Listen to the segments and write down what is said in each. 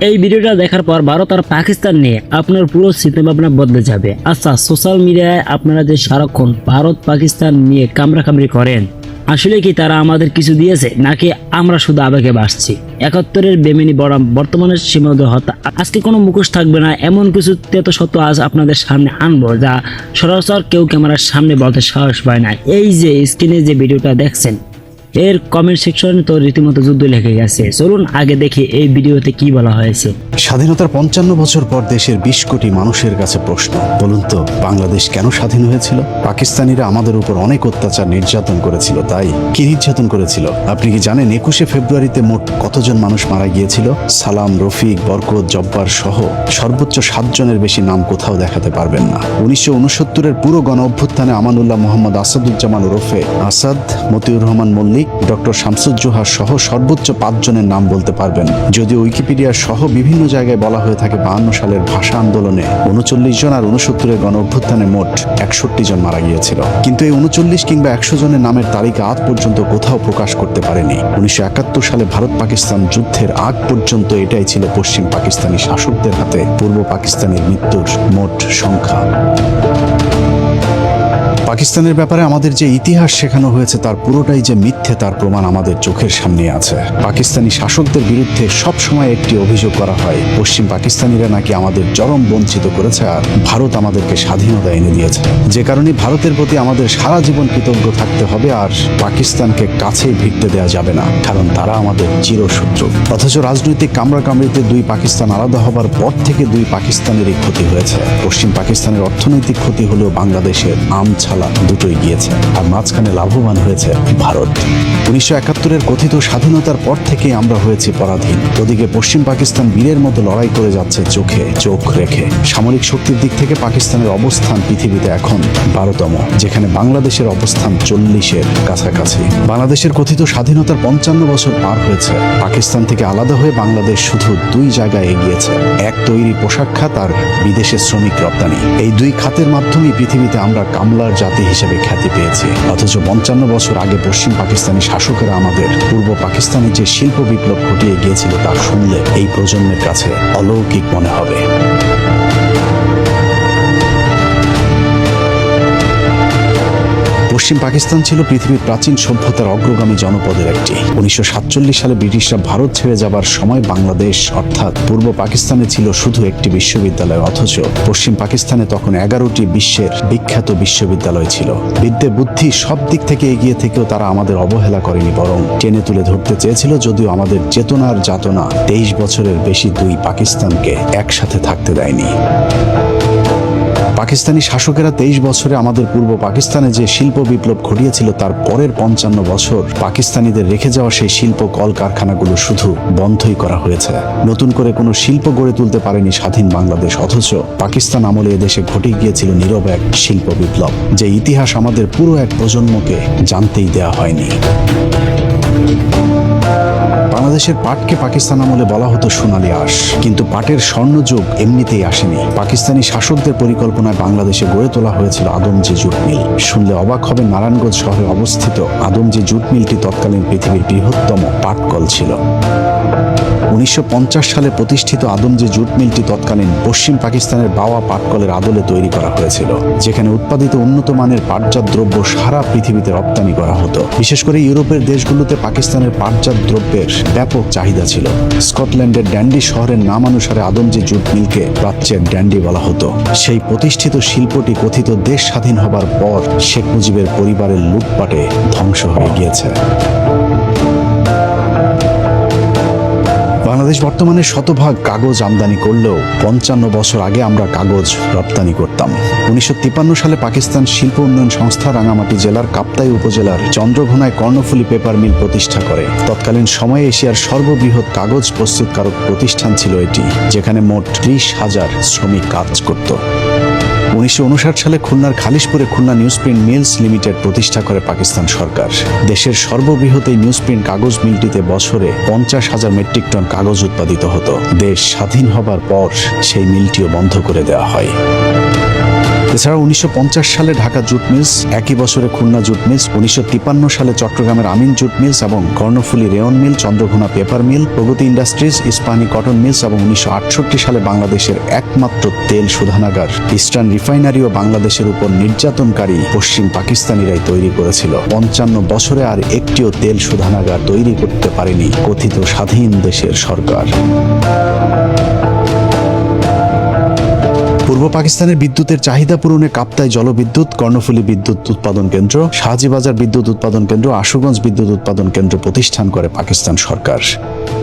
এই ভিডিওটা দেখার পর ভারত আর পাকিস্তান নিয়ে আপনার পুরো চিন্তাভাবনা বদলে যাবে। আচ্ছা, সোশ্যাল মিডিয়ায় আপনারা যে সারাক্ষণ ভারত পাকিস্তান নিয়ে কামড়াকামড়ি করেন, আসলে কি তারা আমাদের কিছু দিয়েছে নাকি আমরা শুধু আবেগে বাসছি? 71-এর বেমেনি বরাম বর্তমানের সীমাবদ্ধ হত্যা, আজকে কোনো মুখোশ থাকবে না এমন কিছু তেতো সত্য আজ আপনাদের সামনে আনবো যা সরাসর কেউ ক্যামেরার সামনে বলতে সাহস পায় না। এই যে স্ক্রিনে যে ভিডিওটা দেখছেন এর কমেন্ট সেকশনে তো রীতিমতো যুদ্ধ লেগে গেছে। চলুন আগে দেখি এই ভিডিওতে কি বলা হয়েছে। স্বাধীনতার 55 বছর পর দেশের 20 কোটি মানুষের কাছে প্রশ্ন, বলুন তো বাংলাদেশ কেন স্বাধীন হয়েছিল? পাকিস্তানিরা আমাদের উপর অনেক অত্যাচার নির্যাতন করেছিল, তাই কি নির্যাতন করেছিল আপনি কি জানেন? 21শে ফেব্রুয়ারিতে মোট কতজন মানুষ মারা গিয়েছিল? সালাম, রফিক, বরকত, জব্বার সহ সর্বোচ্চ 7 জনের বেশি নাম কোথাও দেখাতে পারবেন না। 1969-এর পুরো গণ অভ্যুত্থানে আমানুল্লাহ মোহাম্মদ আসাদুজ্জামান ওরফে আসাদ, মতিউর রহমান মল্লিক, ডক্টর শামসুজ্জোহা সহ সর্বোচ্চ 5 জনের নাম বলতে পারবেন। যদিও উইকিপিডিয়া সহ বিভিন্ন জায়গায় বলা হয়ে থাকে 52 সালের ভাষা আন্দোলনে 39 জন আর 69-এর গণ অভ্যুত্থানে মোট 61 জন মারা গিয়েছিল। কিন্তু এই 39 কিংবা 100 জনের নামের তালিকা আজ পর্যন্ত কোথাও প্রকাশ করতে পারেনি। 1971 সালে ভারত পাকিস্তান যুদ্ধের আগ পর্যন্ত এটাই ছিল পশ্চিম পাকিস্তানি শাসকদের হাতে পূর্ব পাকিস্তানের মৃত্যুর মোট সংখ্যা। পাকিস্তানের ব্যাপারে আমাদের যে ইতিহাস শেখানো হয়েছে তার পুরোটাই যে মিথ্যে তার প্রমাণ আমাদের চোখের সামনে আছে। পাকিস্তানি শাসকদের বিরুদ্ধে সব সময় একটি অভিযোগ করা হয়, পশ্চিম পাকিস্তানিরা নাকি আমাদের চরম বঞ্চিত করেছে আর ভারত আমাদেরকে স্বাধীনতা এনে দিয়েছে। যে কারণে ভারতের প্রতি আমাদের সারা জীবন কৃতজ্ঞ থাকতে হবে আর পাকিস্তানকে কাছেই ভিড়তে দেওয়া যাবে না, কারণ তারা আমাদের চিরশত্রু। অথচ রাজনৈতিক কামড়াকামড়িতে 2 পাকিস্তান আলাদা হবার পর থেকে 2 পাকিস্তানেরই ক্ষতি হয়েছে। পশ্চিম পাকিস্তানের অর্থনৈতিক ক্ষতি হলেও বাংলাদেশের আমছালা দুটোই গিয়েছে আর মাঝখানে লাভবান হয়েছে ভারত। 1971-এর কথিত স্বাধীনতার পর থেকে আমরা হয়েছি পরাধীন। ওদিকে পশ্চিম পাকিস্তান বীরের মতো লড়াই করে যাচ্ছে চোখে চোখ রেখে। সামরিক শক্তির দিক থেকে পাকিস্তানের অবস্থান পৃথিবীতে এখন 12তম, যেখানে বাংলাদেশের অবস্থান 40-এর কাছাকাছি। বাংলাদেশের কথিত স্বাধীনতার 55 বছর পার হয়েছে। পাকিস্তান থেকে আলাদা হয়ে বাংলাদেশ শুধু 2 জায়গায় এগিয়েছে, এক তৈরি পোশাক খাত আর বিদেশে শ্রমিক রপ্তানি। এই 2 খাতের মাধ্যমেই পৃথিবীতে আমরা কামলার জাতি হিসেবে খ্যাতি পেয়েছি। অথচ 55 বছর আগে পশ্চিম পাকিস্তানি শাসকেরা আমাদের পূর্ব পাকিস্তানে যে শিল্প বিপ্লব ঘটিয়ে গিয়েছিল তা শুনলে এই প্রজন্মের কাছে অলৌকিক মনে হবে। পশ্চিম পাকিস্তান ছিল পৃথিবীর প্রাচীন সভ্যতার অগ্রগামী জনপদের একটি। 1947 সালে ব্রিটিশরা ভারত ছেড়ে যাবার সময় বাংলাদেশ অর্থাৎ পূর্ব পাকিস্তানে ছিল শুধু একটি বিশ্ববিদ্যালয়, অথচ পশ্চিম পাকিস্তানে তখন 11টি বিশ্বের বিখ্যাত বিশ্ববিদ্যালয় ছিল। বিদ্যে বুদ্ধি সব দিক থেকে এগিয়ে থেকেও তারা আমাদের অবহেলা করেনি, বরং টেনে তুলে ধরতে চেয়েছিল। যদিও আমাদের চেতনার যাতনা 23 বছরের বেশি 2 পাকিস্তানকে একসাথে থাকতে দেয়নি। পাকিস্তানি শাসকেরা 23 বছরে আমাদের পূর্ব পাকিস্তানে যে শিল্প বিপ্লব ঘটিয়েছিল তার পরের 55 বছর পাকিস্তানিদের রেখে যাওয়া সেই শিল্প কলকারখানাগুলো শুধু বন্ধই করা হয়েছে। নতুন করে কোনো শিল্প গড়ে তুলতে পারেনি স্বাধীন বাংলাদেশ। অথচ পাকিস্তান আমলে এদেশে ঘটে গিয়েছিল নীরব এক শিল্প বিপ্লব, যে ইতিহাস আমাদের পুরো এক প্রজন্মকে জানতেই দেওয়া হয়নি। বাংলাদেশের পাটকে পাকিস্তান আমলে বলা হতো সোনালী আঁশ, কিন্তু পাটের স্বর্ণযুগ এমনিতেই আসেনি। পাকিস্তানি শাসকদের পরিকল্পনায় বাংলাদেশে গড়ে তোলা হয়েছিল আদমজি জুট মিল। শুনলে অবাক হবে, নারায়ণগঞ্জ শহরে অবস্থিত আদমজি জুট মিলটি তৎকালীন পৃথিবীর বৃহত্তম পাটকল ছিল। 1950 সালে প্রতিষ্ঠিত আদমজি জুট মিলটি তৎকালীন পশ্চিম পাকিস্তানের বাওয়া পাটকলের আদলে তৈরি করা হয়েছিল, যেখানে উৎপাদিত উন্নত মানের পাটজাত দ্রব্য সারা পৃথিবীতে রপ্তানি করা হতো। বিশেষ করে ইউরোপের দেশগুলোতে পাকিস্তানের পাটজাত দ্রব্যের ব্যাপক চাহিদা ছিল। স্কটল্যান্ডের ড্যান্ডি শহরের নাম অনুসারে আদমজি জুট মিলকে প্রাচ্যের ড্যান্ডি বলা হতো। সেই প্রতিষ্ঠিত শিল্পটি কথিত দেশ স্বাধীন হবার পর শেখ মুজিবের পরিবারের লুটপাটে ধ্বংস হয়ে গিয়েছে। বাংলাদেশ বর্তমানে শতভাগ কাগজ আমদানি করলেও 55 বছর আগে আমরা কাগজ রপ্তানি করতাম। 1953 সালে পাকিস্তান শিল্প উন্নয়ন সংস্থা রাঙামাটি জেলার কাপ্তাই উপজেলার চন্দ্রঘোনায় কর্ণফুলী পেপার মিল প্রতিষ্ঠা করে। তৎকালীন সময়ে এশিয়ার সর্ববৃহৎ কাগজ প্রস্তুতকারক প্রতিষ্ঠান ছিল এটি, যেখানে মোট 30,000 শ্রমিক কাজ করত। 1959 সালে খুলনার খালিশপুরে খুলনা নিউজপ্রিন্ট মিলস লিমিটেড প্রতিষ্ঠা করে পাকিস্তান সরকার। দেশের সর্ববৃহৎ এই নিউজপ্রিন্ট কাগজ মিলটিতে বছরে 50,000 মেট্রিক টন কাগজ উৎপাদিত হতো। দেশ স্বাধীন হবার পর সেই মিলটিও বন্ধ করে দেওয়া হয়। এছাড়া 1950 সালে ঢাকা জুট মিলস, একই বছরে খুলনা জুট মিলস, 1953 সালে চট্টগ্রামের আমিন জুট মিলস এবং কর্ণফুলী রেয়ন মিল, চন্দ্রঘোনা পেপার মিল, প্রগতি ইন্ডাস্ট্রিজ, ইস্পাহানি কটন মিলস এবং 1968 সালে বাংলাদেশের একমাত্র তেল শোধনাগার ইস্টার্ন রিফাইনারি ও বাংলাদেশের উপর নির্যাতনকারী পশ্চিম পাকিস্তানিরাই তৈরি করেছিল। 55 বছরে আর একটিও তেল শোধনাগার তৈরি করতে পারেনি কথিত স্বাধীন দেশের সরকার। পূর্ব পাকিস্তানের বিদ্যুতের চাহিদা পূরণে কাপ্তাই জলবিদ্যুৎ, কর্ণফুলী বিদ্যুৎ উৎপাদন কেন্দ্র, শাহজিবাজার বিদ্যুৎ উৎপাদন কেন্দ্র, আশুগঞ্জ বিদ্যুৎ উৎপাদন কেন্দ্র প্রতিষ্ঠান করে পাকিস্তান সরকার।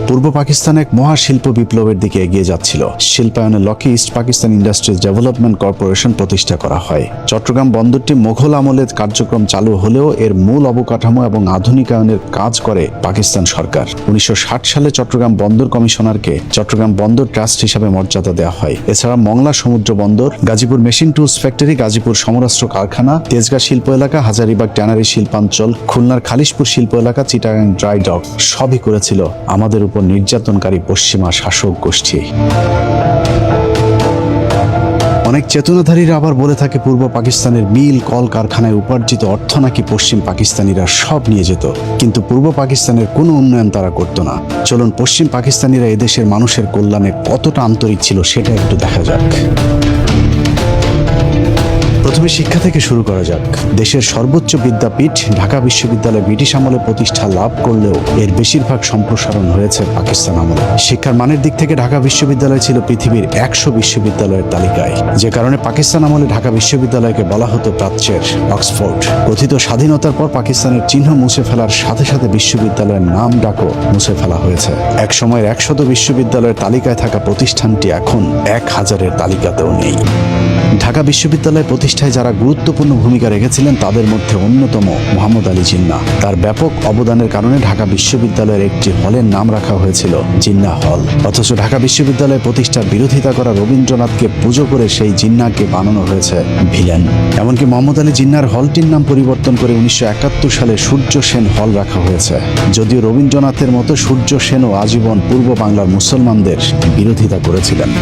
পূর্ব পাকিস্তান এক মহাশিল্প বিপ্লবের দিকে এগিয়ে যাচ্ছিল। শিল্পায়নে লকি East Pakistan industries development corporation প্রতিষ্ঠা করা হয়। চট্টগ্রাম বন্দরটি মোঘল আমলে কার্যক্রম চালু হলেও এর মূল অবকাঠামো এবং আধুনিকায়নের কাজ করে পাকিস্তান সরকার। 1960 সালে চট্টগ্রাম বন্দর কমিশনারকে চট্টগ্রাম বন্দর ট্রাস্ট হিসাবে মর্যাদা দেওয়া হয়। এছাড়া মংলা সমুদ্র বন্দর, Gazipur machine tools factory, Gazipur সমরাস্ত্র কারখানা, তেজগাঁ শিল্প এলাকা, হাজারীবাগ ট্যানারি শিল্পাঞ্চল, খুলনার খালিশপুর শিল্প এলাকা, চিটাগাং ড্রাই ডক সবই করেছিল আমাদের উপর নির্যাতনকারী পশ্চিমা শাসক গোষ্ঠী। অনেক চেতনাধারীরা আবার বলে থাকে পূর্ব পাকিস্তানের মিল, কল কারখানায় উপার্জিত অর্থ নাকি পশ্চিম পাকিস্তানিরা সব নিয়ে যেত, কিন্তু পূর্ব পাকিস্তানের কোনো উন্নয়ন তারা করত না। চলুন পশ্চিম পাকিস্তানিরা এদেশের মানুষের কল্যাণে কতটা আন্তরিক ছিল সেটা একটু দেখা যাক। প্রথমে শিক্ষা থেকে শুরু করা যাক। দেশের সর্বোচ্চ বিদ্যাপীঠ ঢাকা বিশ্ববিদ্যালয় ব্রিটিশ আমলে প্রতিষ্ঠা লাভ করলেও এর বেশিরভাগ সম্প্রসারণ হয়েছে পাকিস্তান আমলে। শিক্ষার মানের দিক থেকে ঢাকা বিশ্ববিদ্যালয় ছিল পৃথিবীর 100 বিশ্ববিদ্যালয়ের তালিকায়, যে কারণে পাকিস্তান আমলে ঢাকা বিশ্ববিদ্যালয়কে বলা হতো প্রাচ্যের অক্সফোর্ড। কথিত স্বাধীনতার পর পাকিস্তানের চিহ্ন মুছে ফেলার সাথে সাথে বিশ্ববিদ্যালয়ের নাম ডাকও মুছে ফেলা হয়েছে। এক সময়ের 100 বিশ্ববিদ্যালয়ের তালিকায় থাকা প্রতিষ্ঠানটি এখন 1000-এর তালিকাতেও নেই। ঢাকা বিশ্ববিদ্যালয় প্রতিষ্ঠায় যারা গুরুত্বপূর্ণ ভূমিকা রেখেছিলেন তাদের মধ্যে অন্যতম মোহাম্মদ আলী জিন্নাহ। তার ব্যাপক অবদানের কারণে ঢাকা বিশ্ববিদ্যালয়ের একটি হলের নাম রাখা হয়েছিল জিন্নাহ হল। অথচ ঢাকা বিশ্ববিদ্যালয় প্রতিষ্ঠার বিরোধিতা করা রবীন্দ্রনাথকে পুজো করে সেই জিন্নাহকে বানানো হয়েছে ভিলেন। এমনকি মোহাম্মদ আলী জিন্নাহর হলটির নাম পরিবর্তন করে 1971 সালে সূর্য সেন হল রাখা হয়েছে। যদিও রবীন্দ্রনাথের মতো সূর্য সেনও আজীবন পূর্ব বাংলার মুসলমানদের বিরোধিতা করেছিলেন।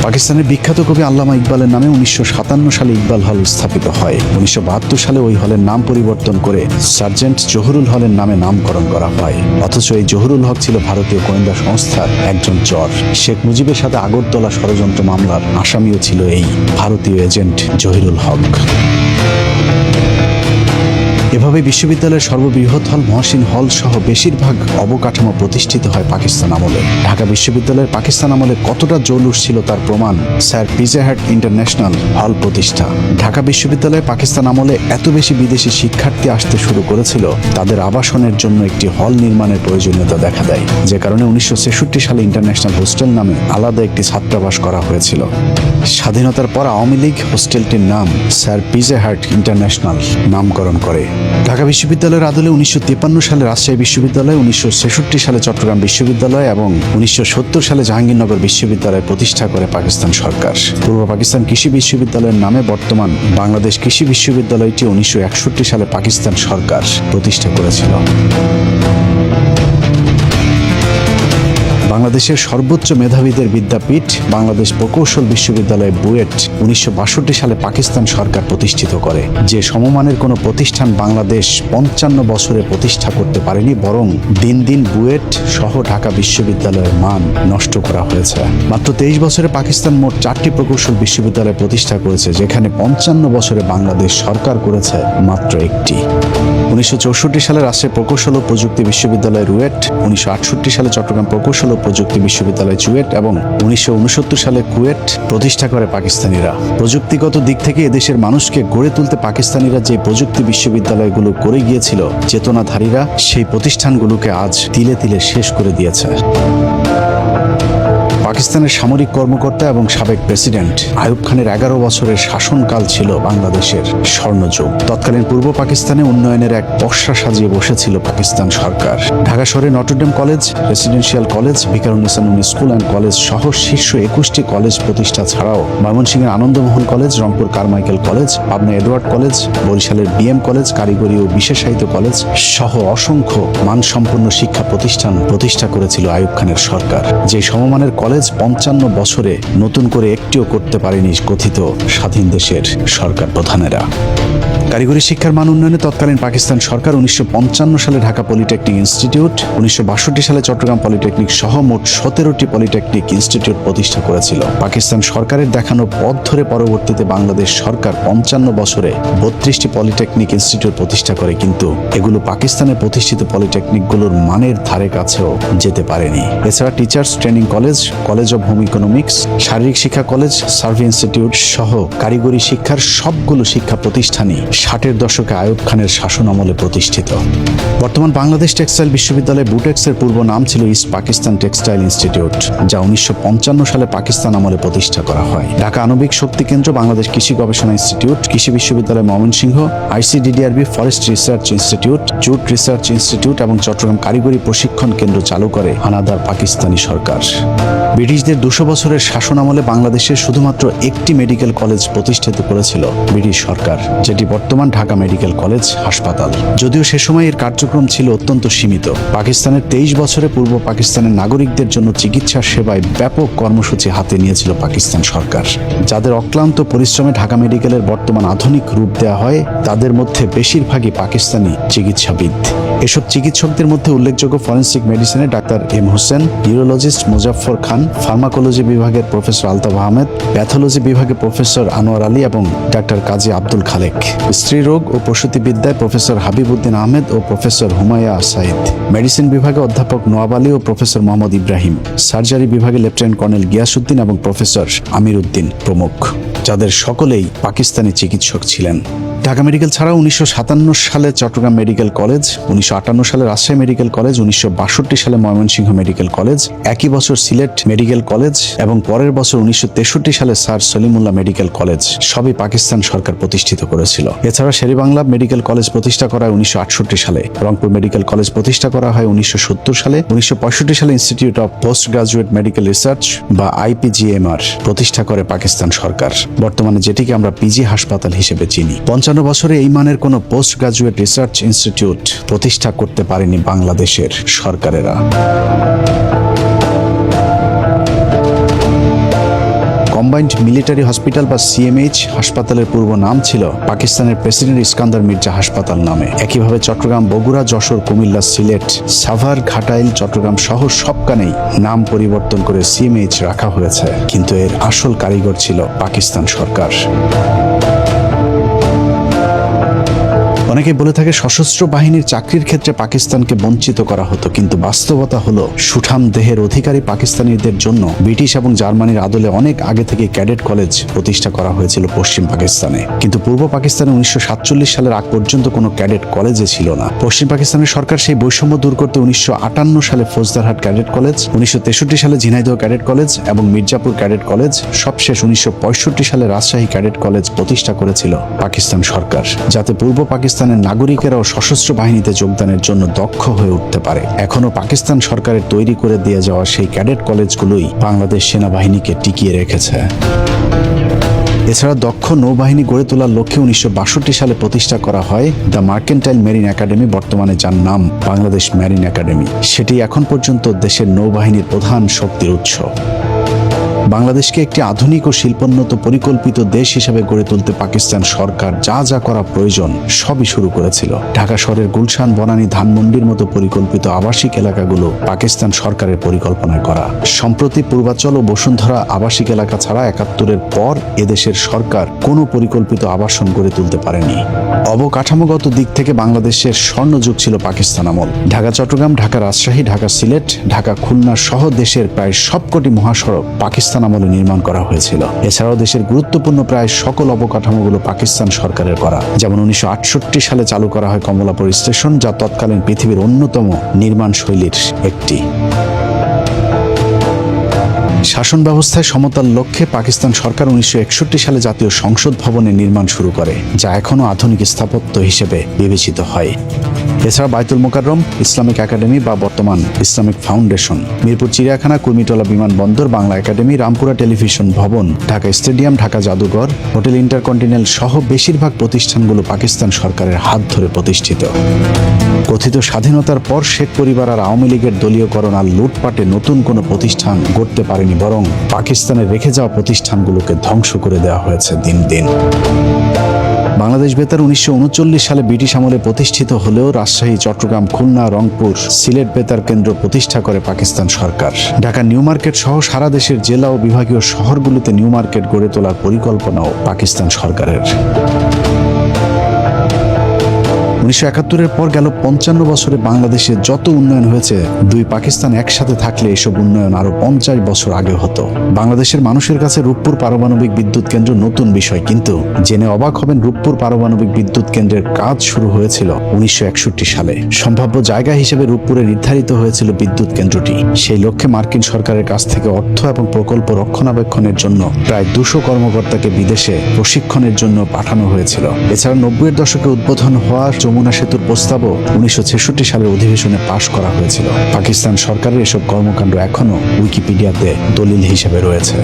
পাকিস্তানের বিখ্যাত কবি আল্লামা ইকবালের নামে 1957 সালে ইকবাল হল স্থাপিত হয়। 1972 সালে ওই হলের নাম পরিবর্তন করে সার্জেন্ট জহুরুল হলের নামে নামকরণ করা হয়। অথচ এই জহুরুল হক ছিল ভারতীয় গোয়েন্দা সংস্থার একজন চর। শেখ মুজিবের সাথে আগরতলা ষড়যন্ত্র মামলার আসামিও ছিল এই ভারতীয় এজেন্ট জহিরুল হক। এভাবে বিশ্ববিদ্যালয়ের সর্ববৃহৎ হল মহসিন হল সহ বেশিরভাগ অবকাঠামো প্রতিষ্ঠিত হয় পাকিস্তান আমলে। ঢাকা বিশ্ববিদ্যালয়ের পাকিস্তান আমলে কতটা জৌলুস ছিল তার প্রমাণ স্যার পিজে হাট ইন্টারন্যাশনাল হল প্রতিষ্ঠা। ঢাকা বিশ্ববিদ্যালয়ে পাকিস্তান আমলে এত বেশি বিদেশি শিক্ষার্থী আসতে শুরু করেছিল, তাদের আবাসনের জন্য একটি হল নির্মাণের প্রয়োজনীয়তা দেখা দেয়, যে কারণে 1966 সালে ইন্টারন্যাশনাল হোস্টেল নামে আলাদা একটি ছাত্রাবাস করা হয়েছিল। স্বাধীনতার পর আওয়ামী লীগ হোস্টেলটির নাম স্যার পিজে হাট ইন্টারন্যাশনাল নামকরণ করে। ঢাকা বিশ্ববিদ্যালয়ের আদলে 1953 সালে রাজশাহী বিশ্ববিদ্যালয়, 1966 সালে চট্টগ্রাম বিশ্ববিদ্যালয় এবং 1970 সালে জাহাঙ্গীরনগর বিশ্ববিদ্যালয় প্রতিষ্ঠা করে পাকিস্তান সরকার। পূর্ব পাকিস্তান কৃষি বিশ্ববিদ্যালয়ের নামে বর্তমান বাংলাদেশ কৃষি বিশ্ববিদ্যালয়টি 1961 সালে পাকিস্তান সরকার প্রতিষ্ঠা করেছিল। বাংলাদেশের সর্বোচ্চ মেধাবীদের বিদ্যাপীঠ বাংলাদেশ প্রকৌশল বিশ্ববিদ্যালয় বুয়েট 1962 সালে পাকিস্তান সরকার প্রতিষ্ঠিত করে। যে সমমানের কোনো প্রতিষ্ঠান বাংলাদেশ 55 বছরে প্রতিষ্ঠা করতে পারেনি, বরং দিন দিন বুয়েট সহ ঢাকা বিশ্ববিদ্যালয়ের মান নষ্ট করা হয়েছে। মাত্র 23 বছরে পাকিস্তান মোট 4টি প্রকৌশল বিশ্ববিদ্যালয় প্রতিষ্ঠা করেছে, যেখানে 55 বছরে বাংলাদেশ সরকার করেছে মাত্র একটি। 1964 সালে রাজশাহী প্রকৌশল ও প্রযুক্তি বিশ্ববিদ্যালয় রুয়েট, 1968 সালে চট্টগ্রাম প্রকৌশল ও প্রযুক্তি বিশ্ববিদ্যালয় চুয়েট এবং 1969 সালে কুয়েট প্রতিষ্ঠা করে পাকিস্তানিরা। প্রযুক্তিগত দিক থেকে এদেশের মানুষকে গড়ে তুলতে পাকিস্তানিরা যে প্রযুক্তি বিশ্ববিদ্যালয়গুলো করে গিয়েছিল, চেতনাধারীরা সেই প্রতিষ্ঠানগুলোকে আজ তিলে তিলে শেষ করে দিয়েছে। পাকিস্তানের সামরিক কর্মকর্তা এবং সাবেক প্রেসিডেন্ট আইয়ুব খানের 11 বছরের শাসনকাল ছিল বাংলাদেশের স্বর্ণযুগ। তৎকালীন পূর্ব পাকিস্তানে উন্নয়নের এক পসরা সাজিয়ে বসেছিল পাকিস্তান সরকার। ঢাকা শহরে Notre Dame college, residential college, Viqarunnisa Noon school and college সহ শীর্ষ 21টি কলেজ প্রতিষ্ঠা ছাড়াও ময়মনসিংহের Ananda Mohan college, Rangpur Carmichael college, Pabna Edward college, বরিশালের বিএম কলেজ, কারিগরি ও বিশেষায়িত কলেজ সহ অসংখ্য মানসম্পন্ন শিক্ষা প্রতিষ্ঠান প্রতিষ্ঠা করেছিল আইয়ুব খানের সরকার। যে সমমানের কলেজ 55 বছরে নতুন করে একটিও করতে পারেনি কথিত স্বাধীন দেশের সরকার প্রধানেরা। কারিগরি শিক্ষার মান উন্নয়নে তৎকালীন পাকিস্তান সরকার 1955 সালে ঢাকা পলিটেকনিক ইনস্টিটিউট, 1962 সালে চট্টগ্রাম পলিটেকনিক সহ মোট 17টি পলিটেকনিক ইনস্টিটিউট প্রতিষ্ঠা করেছিল। পাকিস্তান সরকারের দেখানো পথ ধরে পরবর্তীতে বাংলাদেশ সরকার 55 বছরে 32টি পলিটেকনিক ইনস্টিটিউট প্রতিষ্ঠা করে, কিন্তু এগুলো পাকিস্তানের প্রতিষ্ঠিত পলিটেকনিকগুলোর মানের ধারে কাছেও যেতে পারেনি। এছাড়া teachers training college, college of home economics, শারীরিক শিক্ষা কলেজ, সার্ভে ইনস্টিটিউট সহ কারিগরি শিক্ষার সবগুলো শিক্ষা প্রতিষ্ঠানই 60-এর দশকে আইয়ুব খানের শাসন আমলে প্রতিষ্ঠিত। বর্তমান বাংলাদেশ টেক্সটাইল বিশ্ববিদ্যালয় বুটেক্সের পূর্ব নাম ছিল ইস্ট পাকিস্তান টেক্সটাইল ইনস্টিটিউট, যা 1955 সালে পাকিস্তান আমলে প্রতিষ্ঠা করা হয়। ঢাকা আণবিক শক্তি কেন্দ্র, বাংলাদেশ কৃষি গবেষণা ইনস্টিটিউট, কৃষি বিশ্ববিদ্যালয় Mymensingh, ICDDRB forest research institute, jute research institute এবং চট্টগ্রাম কারিগরি প্রশিক্ষণ কেন্দ্র চালু করে হানাদার পাকিস্তানি সরকার। ব্রিটিশদের 200 বছরের শাসন আমলে বাংলাদেশে শুধুমাত্র একটি মেডিকেল কলেজ প্রতিষ্ঠিত করেছিল ব্রিটিশ সরকার, যেটি বর্তমান ঢাকা মেডিকেল কলেজ হাসপাতাল। যদিও সে সময় এর কার্যক্রম ছিল অত্যন্ত সীমিত। পাকিস্তানের 23 বছরে পূর্ব পাকিস্তানের নাগরিকদের জন্য চিকিৎসা সেবায় ব্যাপক কর্মসূচি হাতে নিয়েছিল পাকিস্তান সরকার, যাদের অক্লান্ত পরিশ্রমে ঢাকা মেডিকেলের বর্তমান আধুনিক রূপ দেওয়া হয়। তাদের মধ্যে বেশিরভাগই পাকিস্তানি চিকিৎসাবিদ। এসব চিকিৎসকদের মধ্যে উল্লেখযোগ্য ফরেন্সিক মেডিসিনে doctor M Hossain, urologist Muzaffar Khan, pharmacology বিভাগের প্রফেসর আলতাফ আহমেদ, প্যাথোলজি বিভাগে প্রফেসর আনোয়ার আলী এবং ডাক্তার কাজী আব্দুল খালেক, স্ত্রীরোগ ও প্রসূতিবিদ্যায় প্রফেসর হাবিবউদ্দিন আহমেদ ও প্রফেসর হুমায়া সাইদ, মেডিসিন বিভাগে অধ্যাপক নোয়াব আলী ও প্রফেসর মোহাম্মদ ইব্রাহিম, সার্জারি বিভাগে লেফটেন্যান্ট কর্নেল গিয়াসউদ্দিন এবং প্রফেসর আমির উদ্দিন প্রমুখ, যাদের সকলেই পাকিস্তানি চিকিৎসক ছিলেন। ঢাকা মেডিকেল ছাড়াও 1957 সালে চট্টগ্রাম মেডিকেল কলেজ, 1958 সালে রাজশাহী মেডিকেল কলেজ, 1962 সালে ময়মনসিংহ মেডিকেল কলেজ, একই বছর সিলেট মেডিকেল কলেজ এবং পরের বছর 1963 সালে স্যার সলিমুল্লাহ মেডিকেল কলেজ সবই পাকিস্তান সরকার প্রতিষ্ঠিত করেছিল। এছাড়া শেরেবাংলা মেডিকেল কলেজ প্রতিষ্ঠা করা হয় 1968 সালে, রংপুর মেডিকেল কলেজ প্রতিষ্ঠা করা হয় 1970 সালে, 1965 সালে institute of post graduate medical research বা IPGMR প্রতিষ্ঠা করে পাকিস্তান সরকার, বর্তমানে যেটিকে আমরা পিজি হাসপাতাল হিসেবে চিনি। 55 বছরে এই মানের কোনো পোস্ট গ্রাজুয়েট রিসার্চ ইনস্টিটিউট প্রতিষ্ঠা করতে পারেনি বাংলাদেশের সরকারেরা। কম্বাইন্ড মিলিটারি হসপিটাল বা CMH হাসপাতালের পূর্ব নাম ছিল পাকিস্তানের প্রেসিডেন্ট ইস্কান্দার মির্জা হাসপাতাল নামে। একইভাবে চট্টগ্রাম, বগুড়া, যশোর, কুমিল্লা, সিলেট, সাভার, ঘাটাইল, চট্টগ্রাম সহ সবখানেই নাম পরিবর্তন করে CMH রাখা হয়েছে, কিন্তু এর আসল কারিগর ছিল পাকিস্তান সরকার। অনেকে বলে থাকে সশস্ত্র বাহিনীর চাকরির ক্ষেত্রে পাকিস্তানকে বঞ্চিত করা হতো, কিন্তু বাস্তবতা হলো সুঠাম দেহের অধিকারী পাকিস্তানিদের জন্য ব্রিটিশ এবং জার্মানির আদলে অনেক আগে থেকে ক্যাডেট কলেজ প্রতিষ্ঠা করা হয়েছিল পশ্চিম পাকিস্তানে, কিন্তু পূর্ব পাকিস্তানে 1947 সালের আগ পর্যন্ত কোনো ক্যাডেট কলেজে ছিল না। পশ্চিম পাকিস্তানের সরকার সেই বৈষম্য দূর করতে 1958 সালে ফৌজদারহাট ক্যাডেট কলেজ, 1963 সালে ঝিনাইদহ ক্যাডেট কলেজ এবং মির্জাপুর ক্যাডেট কলেজ, সবশেষ 1965 সালে রাজশাহী ক্যাডেট কলেজ প্রতিষ্ঠা করেছিল পাকিস্তান সরকার, যাতে পূর্ব পাকিস্তানের নাগরিকেরাও সশস্ত্র বাহিনীতে যোগদানের জন্য দক্ষ হয়ে উঠতে পারে। এখনো পাকিস্তান সরকারের তৈরি করে দিয়ে যাওয়া সেই ক্যাডেট কলেজগুলোই বাংলাদেশ সেনাবাহিনীকে টিকিয়ে রেখেছে। এছাড়া দক্ষ নৌবাহিনী গড়ে তোলার লক্ষ্যে 1962 সালে প্রতিষ্ঠা করা হয় দ্য মার্কেন্টাইল মেরিন একাডেমি, বর্তমানে যার নাম বাংলাদেশ মেরিন একাডেমি। সেটি এখন পর্যন্ত দেশের নৌবাহিনীর প্রধান শক্তির উৎস। বাংলাদেশকে একটি আধুনিক ও শিল্পোন্নত পরিকল্পিত দেশ হিসেবে গড়ে তুলতে পাকিস্তান সরকার যা যা করা প্রয়োজন সবই শুরু করেছিল। ঢাকা শহরের গুলশান, বনানী, ধানমন্ডির মতো পরিকল্পিত আবাসিক এলাকাগুলো পাকিস্তান সরকারের পরিকল্পনায় করা। সম্প্রতি পূর্বাচল ও বসুন্ধরা আবাসিক এলাকা ছাড়া 71-এর পর এদেশের সরকার কোনো পরিকল্পিত আবাসন গড়ে তুলতে পারেনি। অবকাঠামোগত দিক থেকে বাংলাদেশের স্বর্ণযুগ ছিল পাকিস্তান আমল। ঢাকা চট্টগ্রাম, ঢাকা রাজশাহী, ঢাকা সিলেট, ঢাকা খুলনা সহ দেশের প্রায় সবকটি মহাসড়ক পাকিস্তান আমলে নির্মাণ করা হয়েছিল। এছাড়াও দেশের গুরুত্বপূর্ণ প্রায় সকল অবকাঠামোগুলো পাকিস্তান সরকারের করা, যেমন 1968 সালে চালু করা হয় কমলাপুর স্টেশন, যা তৎকালীন পৃথিবীর অন্যতম নির্মাণ শৈলীর একটি। শাসন ব্যবস্থায় সমতার লক্ষ্যে পাকিস্তান সরকার 1961 সালে জাতীয় সংসদ ভবনের নির্মাণ শুরু করে, যা এখনও আধুনিক স্থাপত্য হিসেবে বিবেচিত হয়। এছাড়া বাইতুল মোকাররম, ইসলামিক একাডেমি বা বর্তমান ইসলামিক ফাউন্ডেশন, মিরপুর চিড়িয়াখানা, কুর্মিটোলা বিমানবন্দর, বাংলা একাডেমি, রামপুরা টেলিভিশন ভবন, ঢাকা স্টেডিয়াম, ঢাকা জাদুঘর, হোটেল ইন্টারকন্টিনেন্টাল সহ বেশিরভাগ প্রতিষ্ঠানগুলো পাকিস্তান সরকারের হাত ধরে প্রতিষ্ঠিত। কথিত স্বাধীনতার পর শেখ পরিবার আর আওয়ামী লীগের দলীয়করণ আর লুটপাটে নতুন কোনো প্রতিষ্ঠান গড়তে পারেনি, বরং পাকিস্তানের রেখে যাওয়া প্রতিষ্ঠানগুলোকে ধ্বংস করে দেওয়া হয়েছে দিন দিন। বাংলাদেশ বেতার 1939 সালে ব্রিটিশ আমলে প্রতিষ্ঠিত হলেও রাজশাহী, চট্টগ্রাম, খুলনা, রংপুর, সিলেট বেতার কেন্দ্র প্রতিষ্ঠা করে পাকিস্তান সরকার। ঢাকা নিউ মার্কেট সহ সারা দেশের জেলা ও বিভাগীয় শহরগুলোতে নিউ মার্কেট গড়ে তোলার পরিকল্পনাও পাকিস্তান সরকারের। 1971-এর পর গেল 55 বছরে বাংলাদেশে যত উন্নয়ন হয়েছে, দুই পাকিস্তান একসাথে থাকলে এসব উন্নয়ন আরো 50 বছর আগে হতো। বাংলাদেশের মানুষের কাছে রূপপুর পারমাণবিক বিদ্যুৎ কেন্দ্র নতুন বিষয়, কিন্তু জেনে অবাক হবেন রূপপুর পারমাণবিক বিদ্যুৎ কেন্দ্রের কাজ শুরু হয়েছিল 1961 সালে। সম্ভাব্য জায়গা হিসেবে রূপপুরে নির্ধারিত হয়েছিল বিদ্যুৎ কেন্দ্রটি। সেই লক্ষ্যে মার্কিন সরকারের কাছ থেকে অর্থ এবং প্রকল্প রক্ষণাবেক্ষণের জন্য প্রায় 200 কর্মকর্তাকে বিদেশে প্রশিক্ষণের জন্য পাঠানো হয়েছিল। এছাড়া 90-এর দশকে উদ্বোধন হওয়া যমুনা সেতুর প্রস্তাবও 1966 সালের অধিবেশনে পাশ করা হয়েছিল। পাকিস্তান সরকারের এসব কর্মকাণ্ড এখনো উইকিপিডিয়াতে দলিল হিসেবে রয়েছে।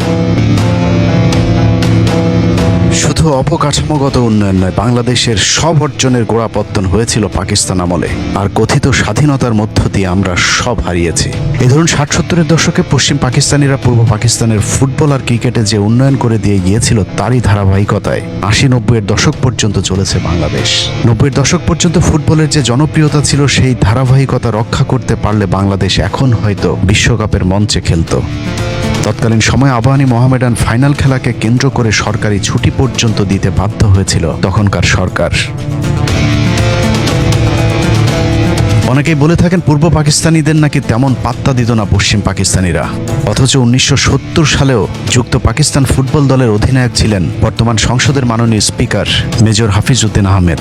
শুধু অবকাঠামোগত উন্নয়ন নয়, বাংলাদেশের সব অর্জনের গোড়াপত্তন হয়েছিল পাকিস্তান আমলে, আর কথিত স্বাধীনতার মধ্য দিয়ে আমরা সব হারিয়েছি। এই ধরুন 60-70-এর দশকে পশ্চিম পাকিস্তানিরা পূর্ব পাকিস্তানের ফুটবল আর ক্রিকেটে যে উন্নয়ন করে দিয়ে গিয়েছিল, তারই ধারাবাহিকতায় 80-90-এর দশক পর্যন্ত চলেছে বাংলাদেশ। 90-এর দশক পর্যন্ত ফুটবলের যে জনপ্রিয়তা ছিল, সেই ধারাবাহিকতা রক্ষা করতে পারলে বাংলাদেশ এখন হয়তো বিশ্বকাপের মঞ্চে খেলত। তৎকালীন সময় আবাহনী মোহামেডান ফাইনাল খেলাকে কেন্দ্র করে সরকারি ছুটি পর্যন্ত দিতে বাধ্য হয়েছিল তখনকার সরকার। অনেকেই বলে থাকেন পূর্ব পাকিস্তানিদের নাকি তেমন পাত্তা দিত না পশ্চিম পাকিস্তানিরা, অথচ 1970 সালেও যুক্ত পাকিস্তান ফুটবল দলের অধিনায়ক ছিলেন বর্তমান সংসদের মাননীয় স্পিকার মেজর হাফিজউদ্দিন আহমেদ।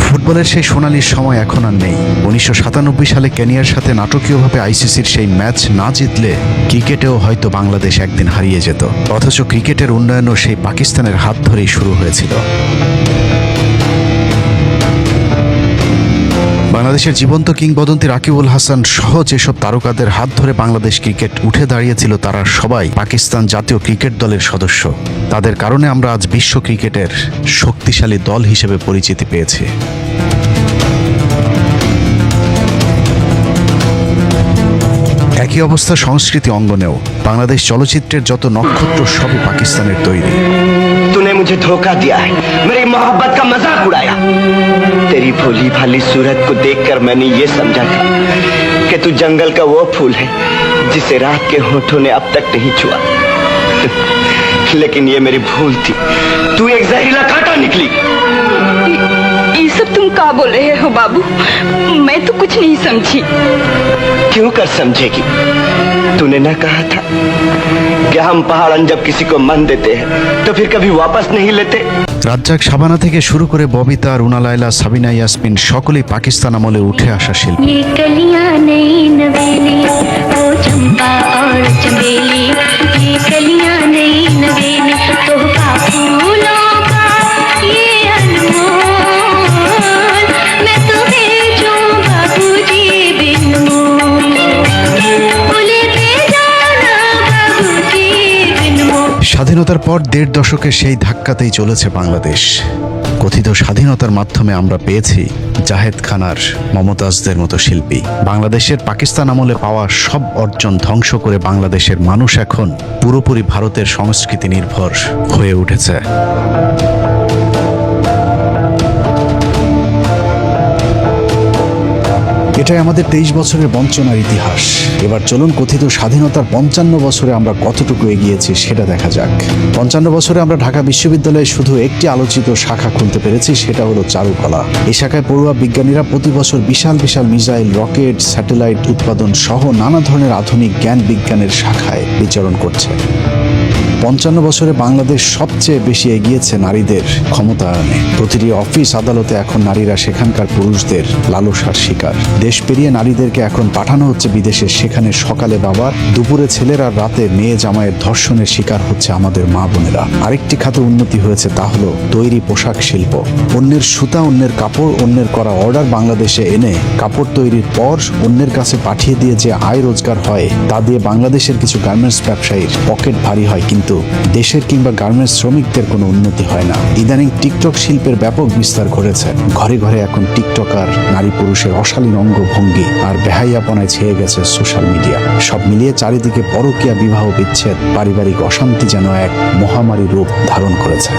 ফুটবলের সেই সোনালী সময় এখন আর নেই। 1997 সালে কেনিয়ার সাথে নাটকীয়ভাবে আইসিসির সেই ম্যাচ না জিতলে ক্রিকেটেও হয়তো বাংলাদেশ একদিন হারিয়ে যেত, অথচ ক্রিকেটের উন্নয়নও সেই পাকিস্তানের হাত ধরেই শুরু হয়েছিল। বাংলাদেশের জীবন্ত কিংবদন্তি রাকিবুল হাসান সহ যেসব তারকাদের হাত ধরে বাংলাদেশ ক্রিকেট উঠে দাঁড়িয়েছিল, তারা সবাই পাকিস্তান জাতীয় ক্রিকেট দলের সদস্য। তাদের কারণে আমরা আজ বিশ্ব ক্রিকেটের শক্তিশালী দল হিসেবে পরিচিতি পেয়েছি। একই অবস্থা সংস্কৃতি অঙ্গনেও। বাংলাদেশ চলচ্চিত্রের যত নক্ষত্র সবই পাকিস্তানের তৈরি। तूने मुझे धोखा दिया है, मेरी मोहब्बत का मजाक उड़ाया। तेरी भोली भाली सूरत को देखकर मैंने ये समझा था कि तू जंगल का वो फूल है जिसे रात के होठों ने अब तक नहीं छुआ। लेकिन ये मेरी भूल थी, तू एक जहरीला कांटा निकली। ये सब तुम क्या बोल रहे हो बाबू? मैं तो कुछ नहीं समझी। क्यों कर समझेगी? तूने ना कहा था कि हम पहाड़न जब किसी को मन देते हैं तो फिर कभी वापस नहीं लेते। রাজ্জাক, শাবানা থেকে শুরু করে ববিতা, রুনা লায়লা, সাবিনা ইয়াসমিন সকলেই পাকিস্তান আমলে উঠে আসা শিল্পী। ये कलियां नई नवेली, वो चंपा और चमेली, ये कलियां नई नवेली, तोहफा फूलों का ये अनमोल, मैं तुम्हें जो बाबूजी बिन मोल, बोले दे जाना बाबूजी बिन मोल। স্বাধীনতার পর 1.5 দশকে সেই ধাক্কাতেই চলেছে বাংলাদেশ। কথিত স্বাধীনতার মাধ্যমে আমরা পেয়েছি জাহেদ খান আর মমতাজদের মতো শিল্পী। বাংলাদেশের পাকিস্তান আমলে পাওয়া সব অর্জন ধ্বংস করে বাংলাদেশের মানুষ এখন পুরোপুরি ভারতের সংস্কৃতি নির্ভর হয়ে উঠেছে। এটাই আমাদের 23 বছরের বঞ্চনার ইতিহাস। এবার চলুন কথিত স্বাধীনতার 55 বছরে আমরা কতটুকু এগিয়েছি সেটা দেখা যাক। 55 বছরে আমরা ঢাকা বিশ্ববিদ্যালয়ে শুধু একটি আলোচিত শাখা খুলতে পেরেছি, সেটা হলো চারুকলা। এই শাখায় পড়ুয়া বিজ্ঞানীরা প্রতি বছর বিশাল বিশাল মিসাইল, রকেট, স্যাটেলাইট উৎপাদন সহ নানা ধরনের আধুনিক জ্ঞান বিজ্ঞানের শাখায় বিচরণ করছে। 55 বছরে বাংলাদেশ সবচেয়ে বেশি এগিয়েছে নারীদের ক্ষমতায়নে। প্রতিটি অফিস আদালতে এখন নারীরা সেখানকার পুরুষদের লালসার শিকার। দেশ পেরিয়ে নারীদেরকে এখন পাঠানো হচ্ছে বিদেশে, সেখানে সকালে বাবার, দুপুরে ছেলের আর রাতে মেয়ে জামাইয়ের ধর্ষণের শিকার হচ্ছে আমাদের মা বোনেরা। আরেকটি খাতে উন্নতি হয়েছে, তা হলো তৈরি পোশাক শিল্প। অন্যের সুতা, অন্যের কাপড়, অন্যের করা অর্ডার বাংলাদেশে এনে কাপড় তৈরির পর অন্যের কাছে পাঠিয়ে দিয়ে যে আয় রোজগার হয়, তা দিয়ে বাংলাদেশের কিছু গার্মেন্টস ব্যবসায়ীর পকেট ভারী হয়। কিন্তু কিন্তু দেশের কিংবা গার্মেন্টস শ্রমিকদের কোনো উন্নতি হয় না। ইদানিং টিকটক শিল্পের ব্যাপক বিস্তার ঘটেছে। ঘরে ঘরে এখন টিকটকার, নারী পুরুষের অশালীন অঙ্গভঙ্গি আর বেহাইয়াপনায় ছেয়ে গেছে সোশ্যাল মিডিয়া। সব মিলিয়ে চারিদিকে পরকীয়া, বিবাহ বিচ্ছেদ, পারিবারিক অশান্তি যেন এক মহামারী রূপ ধারণ করেছে।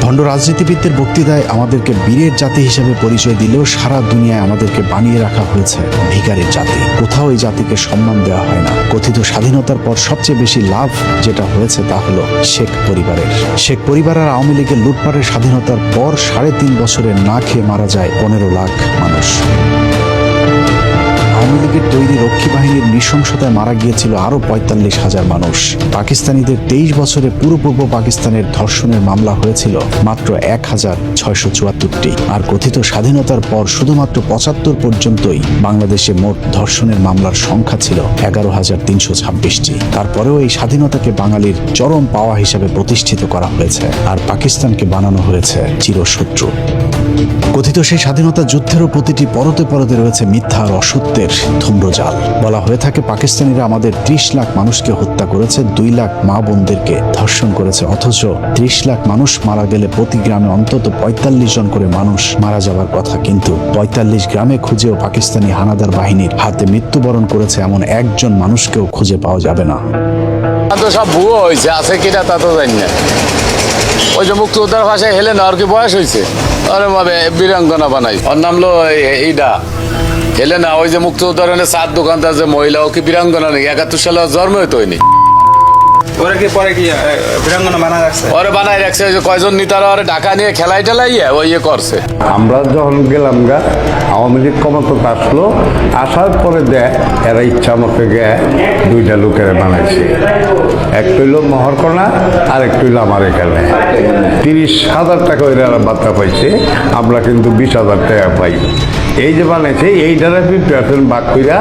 ভণ্ড রাজনীতিবিদদের বক্তৃতায় আমাদেরকে বীরের জাতি হিসেবে পরিচয় দিলেও সারা দুনিয়ায় আমাদেরকে বানিয়ে রাখা হয়েছে ভিখারির জাতি। কোথাও এই জাতিকে সম্মান দেওয়া হয় না। কথিত স্বাধীনতার পর সবচেয়ে বেশি লাভ যেটা হয়েছে তা হলো শেখ পরিবারের। শেখ পরিবার আর আওয়ামী লীগের লুটপাটের স্বাধীনতার পর 3.5 বছরে না খেয়ে মারা যায় 15 লাখ মানুষ। আওয়ামী লীগের তৈরি রক্ষী বাহিনীর নৃশংসতায় মারা গিয়েছিল আরো 45,000 মানুষ। পাকিস্তানিদের 23 বছরে পুরো পূর্ব পাকিস্তানের ধর্ষণের মামলা হয়েছিল মাত্র 1,674টি। আর কথিত স্বাধীনতার পর শুধুমাত্র 75 পর্যন্তই বাংলাদেশে মোট ধর্ষণের মামলার সংখ্যা ছিল 11,326টি। তারপরেও এই স্বাধীনতাকে বাঙালির চরম পাওয়া হিসাবে প্রতিষ্ঠিত করা হয়েছে, আর পাকিস্তানকে বানানো হয়েছে চিরশত্রু। কথিত সেই স্বাধীনতা যুদ্ধেরও প্রতিটি পরতে পরতে রয়েছে মিথ্যা আর অসত্যের ধূম্রজাল। বলা হয়ে থাকে পাকিস্তানিরা আমাদের 30 লাখ মানুষকে হত্যা করেছে, 2 লাখ মা বোনদেরকে ধর্ষণ করেছে। অথচ 30 লাখ মানুষ মারা গেলে প্রতি গ্রামে অন্তত 45 জন করে মানুষ মারা যাবার কথা, কিন্তু 45 গ্রামে খুঁজেও পাকিস্তানি হানাদার বাহিনীর হাতে মৃত্যুবরণ করেছে এমন একজন মানুষকেও খুঁজে পাওয়া যাবে না। তো সব ভুয়ো হয়েছে, আছে কিনা তা তো জানি না। ওই যে মুক্তিযোদ্ধার ভাষায় হেলে না, আর কি বয়স হয়েছে, আরে ভাবে বীরাঙ্গনা বানাই, ওর নাম লো এইটা হেলে না। ওই যে মুক্তিযোদ্ধার চার দোকানদার যে মহিলা, ও কি বীরাঙ্গনা নেই? 71 সালে জন্ম হইতো হয়নি। ওরা কি পরে কি বীরাঙ্গনা বানায় রাখছে? ওরে বানাই রাখছে, ওই যে কয়জন নেতারা ওরে ঢাকা নিয়ে খেলাই টেলাইয়া ওই ইয়ে করছে। আমরা যখন গেলাম গা, আওয়ামী লীগ ক্ষমতা আসলো, আসার পরে দেয় এরা ইচ্ছা মতো গে 2টা লোকের বানাইছে। একটা হইল মহরকোনা, আর একটা হইল আমার এখানে। 30,000 টাকা ওই বার্তা পাইছে, আমরা কিন্তু 20,000 টাকা পাই। এই যে বানাইছে এইটার 50% বাক কইরা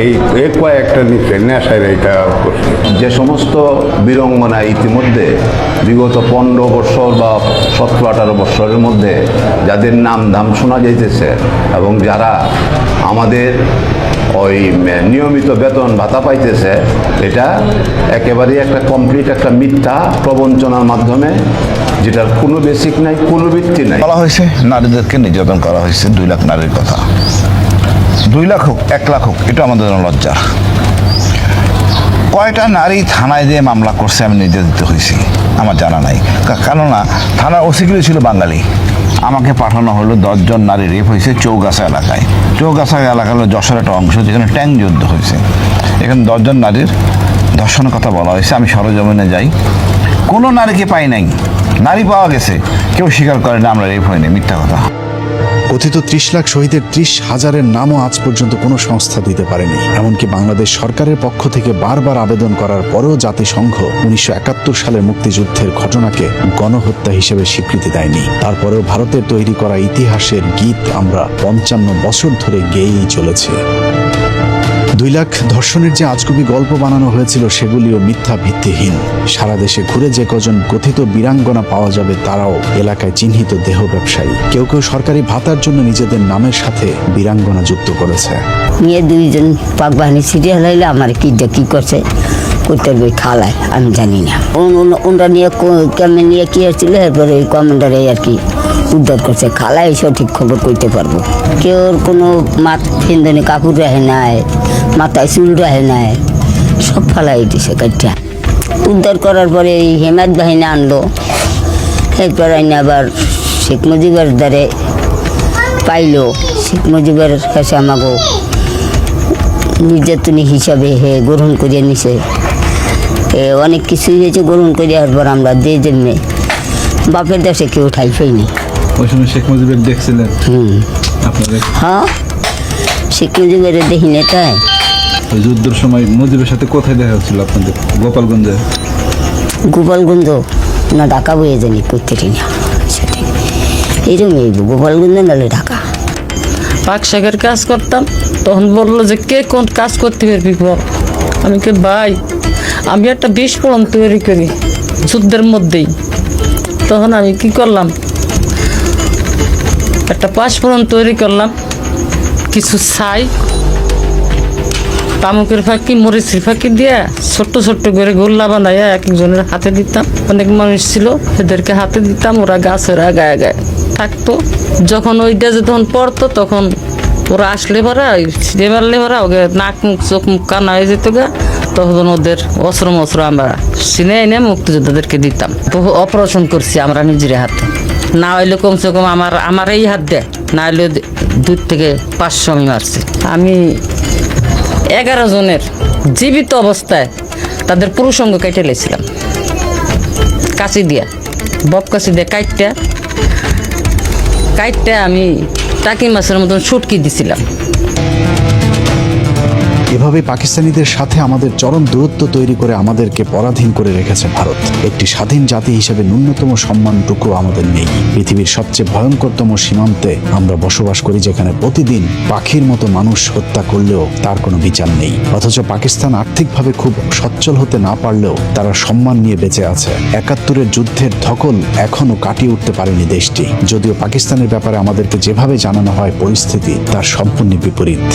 এই কয়েকটা নিচে নেশায় এইটা করছে। যে সমস্ত বীরঙ্গনা ইতিমধ্যে বিগত 15 বছর বা 17-18 বছরের মধ্যে যাদের নাম দাম শোনা যাইতেছে এবং যারা আমাদের ওই নিয়মিত বেতন ভাতা পাইতেছে, এটা একেবারেই একটা কমপ্লিট একটা মিথ্যা প্রবঞ্চনার মাধ্যমে, যেটার কোনো বেসিক নাই, কোনো ভিত্তি নাই। বলা হয়েছে নারীদেরকে নির্যাতন করা হয়েছে, 2 লাখ নারীর কথা। 2 লাখ হোক 1 লাখ হোক, এটা আমাদের লজ্জা। কয়টা নারী থানায় দিয়ে মামলা করছে আমি নির্যাতিত হয়েছি আমার জানা নাই, কেননা থানার ওসিগুলি ছিল বাঙালি। আমাকে পাঠানো হলো 10 জন নারী রেপ হয়েছে চৌগাছা এলাকায়। চৌগাছা এলাকা হলো যশোর একটা অংশ, যেখানে ট্যাঙ্ক যুদ্ধ হয়েছে। এখানে 10 জন নারীর ধর্ষণের কথা বলা হয়েছে। আমি সরজমিনে যাই, কোনো নারীকে পাই নাই। নারী পাওয়া গেছে, কেউ স্বীকার করে না আমরা রেপ হয়নি, মিথ্যা কথা। কথিত 30 লাখ শহীদের 30,000-এর নামও আজ পর্যন্ত কোনো সংস্থা দিতে পারেনি। এমনকি বাংলাদেশ সরকারের পক্ষ থেকে বারবার আবেদন করার পরেও জাতিসংঘ 1971 সালের মুক্তিযুদ্ধের ঘটনাকে গণহত্যা হিসেবে স্বীকৃতি দেয়নি। তারপরেও ভারতের তৈরি করা ইতিহাসের গীত আমরা 55 বছর ধরে গেয়েই চলেছি। 2 লাখ ধর্ষণের যে আজগুবি গল্প বানানো হয়েছিল, সেগুলিও মিথ্যা, ভিত্তিহীন। সারা দেশে ঘুরে যে কজন কথিত বীরাঙ্গনা পাওয়া যাবে, তারাও এলাকায় চিহ্নিত দেহ ব্যবসায়ী। কেউ কেউ সরকারি ভাতার জন্য নিজেদের নামের সাথে বীরাঙ্গনা যুক্ত করেছে। নিয়ে 2 জন পাক বাহিনী সিটি হারাইলে আমার কি করছে, করতে বই খালায় আমি জানি না। ওনরা নিয়ে কেমন নিয়ে কি আসছিল, এরপরে ওই কমান্ডারে আর কি উদ্ধার করছে। খালায় সঠিক খবর করতে পারবো। কেউ কোনো ফিন্দনে কাপড় রাখে নাই, মাথায় চুল রাখে নাই, সব ফালাই দিছে কাটটা। উদ্ধার করার পরে এই হেমায়ত বাহিনী আনলো। এরপর আইনে আবার শেখ মুজিবের দ্বারে পাইলো। শেখ মুজিবের কাছে আমাকে নির্যাতনী হিসাবে গ্রহণ করিয়ে নিছে। অনেক কিছুই হয়েছে গ্রহণ করিয়ে পর আমরা দিয়ে জন্যে বাপের দেশে কেউ ঠাই পাইনি। ওই সময় শেখ মুজিবের দেখছিলেন? হ্যাঁ, শেখ মুজিবের দেখি না। তাই ওই যুদ্ধের সময় মুজিবের সাথে কোথায় দেখা হচ্ছিল আপনাদের? গোপালগঞ্জে? গোপালগঞ্জ না ঢাকা বয়ে জানি করতে না, এইরকম গোপালগঞ্জ নাহলে ঢাকা। পাক শাকের কাজ করতাম, তখন বললো যে কে কোন কাজ করতে পারবি বল। আমি কে ভাই, আমি একটা বিস্ফোরণ তৈরি করি যুদ্ধের মধ্যেই। তখন আমি কি করলাম, একটা পাস্ফোরণ তৈরি করলাম, কিছু ছাই তামুকের ফাঁকি মরিচের ফাঁকি দিয়ে ছোট্ট ছোট্ট করে গোল্লা বানাইয়া এক একজনের হাতে দিতাম। অনেক মানুষ ছিল, এদেরকে হাতে দিতাম, ওরা গাছের আগায় আগায় থাকতো। যখন ওইটা যে তখন পড়তো, তখন ওরা আসলে পরা ছিঁড়ে মারলে পরা ওকে নাক মুখ চোখ মুখ কানা হয়ে যেত গা, তখন ওদের অস্ত্র মস্ত্র আমরা চিনে এনে মুক্তিযোদ্ধাদেরকে দিতাম। বহু অপারেশন করছি আমরা নিজের হাতে, না হইলে কমসে কম আমার এই হাত দেয়, না হইলে 2 থেকে 500 আমি মারছি। আমি 11 জনের জীবিত অবস্থায় তাদের পুরুষঙ্গ কেটে লেছিলাম কাঁচি দিয়া, বব কাঁচি দিয়ে কাইটটা আমি টাকি মাছের মতন শুটকি দিছিলাম। এভাবে পাকিস্তানিদের সাথে আমাদের চরম দূরত্ব তৈরি করে আমাদেরকে পরাধীন করে রেখেছে ভারত। একটি স্বাধীন জাতি হিসেবে ন্যূনতম সম্মানটুকু আমাদের নেই। পৃথিবীর সবচেয়ে ভয়ঙ্করতম সীমান্তে আমরা বসবাস করি, যেখানে প্রতিদিন পাখির মতো মানুষ হত্যা করলেও তার কোনো বিচার নেই। অথচ পাকিস্তান আর্থিকভাবে খুব সচ্ছল হতে না পারলেও তারা সম্মান নিয়ে বেঁচে আছে। 71-এর যুদ্ধের ধকল এখনো কাটিয়ে উঠতে পারেনি দেশটি। যদিও পাকিস্তানের ব্যাপারে আমাদেরকে যেভাবে জানানো হয়, পরিস্থিতি তার সম্পূর্ণ বিপরীত।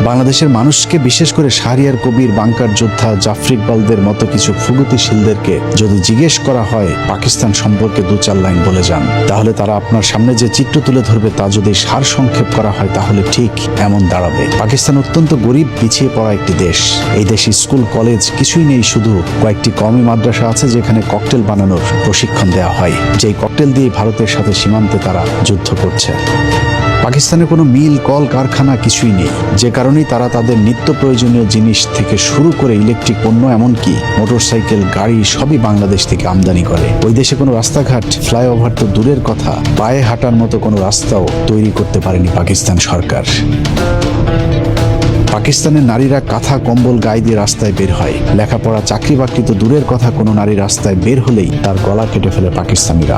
বাংলাদেশের মানুষকে, বিশেষ করে শাহরিয়ার কবির, বাংকার যোদ্ধা, জাফর ইকবালদের মতো কিছু প্রগতিশীলদেরকে যদি জিজ্ঞেস করা হয় পাকিস্তান সম্পর্কে 2-4 লাইন বলে যান, তাহলে তারা আপনার সামনে যে চিত্র তুলে ধরবে তা যদি সার সংক্ষেপ করা হয় তাহলে ঠিক এমন দাঁড়াবে। পাকিস্তান অত্যন্ত গরিব, পিছিয়ে পড়া একটি দেশ। এই দেশে স্কুল কলেজ কিছুই নেই, শুধু কয়েকটি কওমি মাদ্রাসা আছে যেখানে ককটেল বানানোর প্রশিক্ষণ দেওয়া হয়, যেই ককটেল দিয়ে ভারতের সাথে সীমান্তে তারা যুদ্ধ করছে। পাকিস্তানে কোনো মিল, কল কারখানা কিছুই নেই, যে কারণেই তারা তাদের নিত্য প্রয়োজনীয় জিনিস থেকে শুরু করে ইলেকট্রিক পণ্য, এমনকি মোটরসাইকেল, গাড়ি সবই বাংলাদেশ থেকে আমদানি করে। ওই দেশে কোনো রাস্তাঘাট, ফ্লাইওভার তো দূরের কথা, পায়ে হাঁটার মতো কোনো রাস্তাও তৈরি করতে পারেনি পাকিস্তান সরকার। পাকিস্তানের নারীরা কাঁথা কম্বল গায়ে দিয়ে রাস্তায় বের হয়। লেখাপড়া, চাকরি বাকরি তো দূরের কথা, কোনো নারী রাস্তায় বের হলেই তার গলা কেটে ফেলে পাকিস্তানিরা।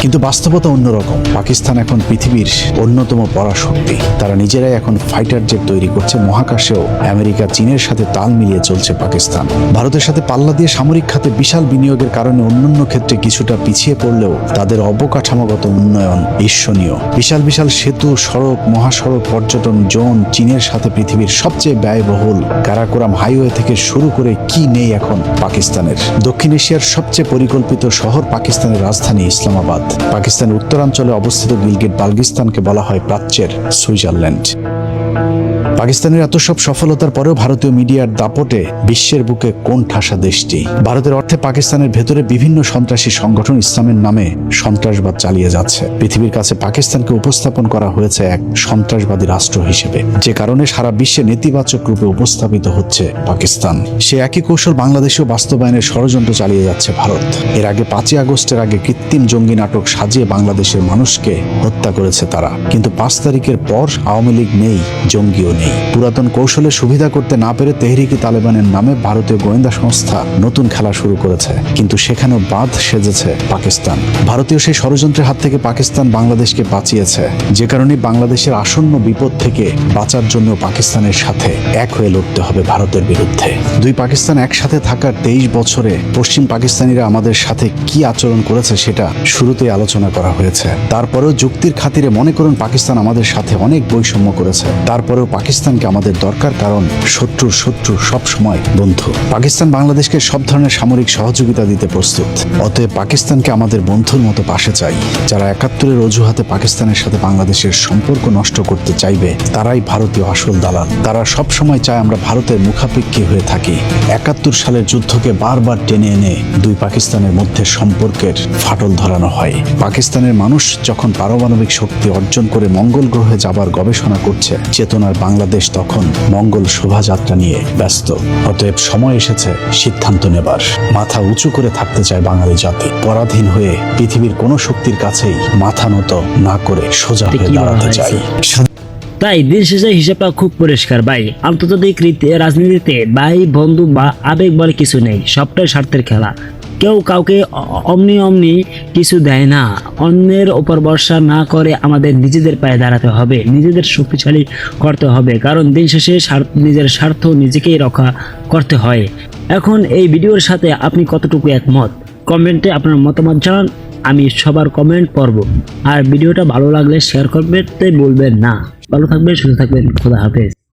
কিন্তু বাস্তবতা অন্যরকম। পাকিস্তান এখন পৃথিবীর অন্যতম পরাশক্তি। তারা নিজেরাই এখন ফাইটার জেট তৈরি করছে। মহাকাশেও আমেরিকা, চীনের সাথে তাল মিলিয়ে চলছে পাকিস্তান। ভারতের সাথে পাল্লা দিয়ে সামরিক খাতে বিশাল বিনিয়োগের কারণে অন্যান্য ক্ষেত্রে কিছুটা পিছিয়ে পড়লেও তাদের অবকাঠামোগত উন্নয়ন ঈর্ষণীয়। বিশাল বিশাল সেতু, সড়ক, মহাসড়ক, পর্যটন জোন, চীনের সাথে পৃথিবীর সবচেয়ে ব্যয়বহুল কারাকোরাম হাইওয়ে থেকে শুরু করে কি নেই এখন পাকিস্তানের। দক্ষিণ এশিয়ার সবচেয়ে পরিকল্পিত শহর পাকিস্তানের রাজধানী ইসলামাবাদ। পাকিস্তানের উত্তরাঞ্চলে অবস্থিত গিলগিট বালগিস্তানকে বলা হয় প্রাচ্যের সুইজারল্যান্ড। পাকিস্তানের এত সব সফলতার পরেও ভারতীয় মিডিয়ার দাপটে বিশ্বের বুকে কোন ঠাসা দেশটি। ভারতের অর্থে পাকিস্তানের ভেতরে বিভিন্ন সন্ত্রাসী সংগঠন ইসলামের নামে সন্ত্রাসবাদ চালিয়ে যাচ্ছে। পৃথিবীর কাছে পাকিস্তানকে উপস্থাপন করা হয়েছে এক সন্ত্রাসবাদী রাষ্ট্র হিসেবে, যে কারণে সারা বিশ্বে নেতিবাচক রূপে উপস্থাপিত হচ্ছে পাকিস্তান। সে একই কৌশল বাংলাদেশেও বাস্তবায়নের ষড়যন্ত্র চালিয়ে যাচ্ছে ভারত। এর আগে 5ই আগস্টের আগে কৃত্রিম জঙ্গি নাটক সাজিয়ে বাংলাদেশের মানুষকে হত্যা করেছে তারা। কিন্তু 5 তারিখের পর আওয়ামী লীগ নেই, জঙ্গিও নেই। পুরাতন কৌশলে সুবিধা করতে না পেরে তেহরিকে তালেবানের নামে ভারতীয় গোয়েন্দা সংস্থা নতুন খেলা শুরু করেছে, কিন্তু সেখানেও বাঁধ সেজেছে পাকিস্তান। ভারতীয় সেই ষড়যন্ত্রের হাত থেকে পাকিস্তান বাংলাদেশকে বাঁচিয়েছে, যে কারণে বাংলাদেশের আসন্ন বিপদ থেকে বাঁচার জন্য পাকিস্তানের সাথে এক হয়ে লড়তে হবে ভারতের বিরুদ্ধে। দুই পাকিস্তান একসাথে থাকার 23 বছরে পশ্চিম পাকিস্তানিরা আমাদের সাথে কি আচরণ করেছে সেটা শুরুতেই আলোচনা করা হয়েছে। তারপরেও যুক্তির খাতিরে মনে করুন পাকিস্তান আমাদের সাথে অনেক বৈষম্য করেছে, তারপরেও পাকিস্তানকে আমাদের দরকার, কারণ শত্রুর শত্রু সব সময় বন্ধু। পাকিস্তান বাংলাদেশকে সব ধরনের সামরিক সহযোগিতা দিতে প্রস্তুত। অতএব পাকিস্তানকে আমাদের বন্ধুর মতো পাশে চাই। যারা 71-এর অজুহাতে পাকিস্তানের সাথে বাংলাদেশের সম্পর্ক নষ্ট করতে চাইবে তারাই ভারতীয় আসল দালাল। তারা সব সময় চায় আমরা ভারতের মুখাপেক্ষী হয়ে থাকি। 71 সালের যুদ্ধকে বারবার টেনে এনে দুই পাকিস্তানের মধ্যে সম্পর্কের ফাটল ধরানো হয়। পাকিস্তানের মানুষ যখন পারমাণবিক শক্তি অর্জন করে মঙ্গল গ্রহে যাবার গবেষণা করছে, চেতনার বাংলাদেশ তখন মঙ্গল শোভাযাত্রা নিয়ে ব্যস্ত। অতএব সময় এসেছে সিদ্ধান্ত নেবার। মাথা উঁচু করে থাকতে চায় বাঙালি জাতি। পরাধীন হয়ে পৃথিবীর কোনো শক্তির কাছেই মাথা নত না করে সোজা হয়ে দাঁড়াতে চাই। তাই দিন শেষে হিসাবটা খুব পরিষ্কার ভাই। আন্তর্জাতিক রাজনীতিতে ভাই বন্ধু বা আবেগ বলে কিছু নেই, সবটাই স্বার্থের খেলা। কেউ কাউকে অমনি কিছু দেয় না। অন্যের ওপর ভরসা না করে আমাদের নিজেদের পায়ে দাঁড়াতে হবে, নিজেদের শক্তিশালী করতে হবে, কারণ দিন শেষে নিজের স্বার্থ নিজেকেই রক্ষা করতে হয়। এখন এই ভিডিওর সাথে আপনি কতটুকু একমত কমেন্টে আপনার মতামত জানান। আমি সবার কমেন্ট পড়ব। আর ভিডিওটা ভালো লাগলে শেয়ার করবেন, তাই বলবেন না। ভালো থাকবেন, সুস্থ থাকবেন, খোদা হাফেজ।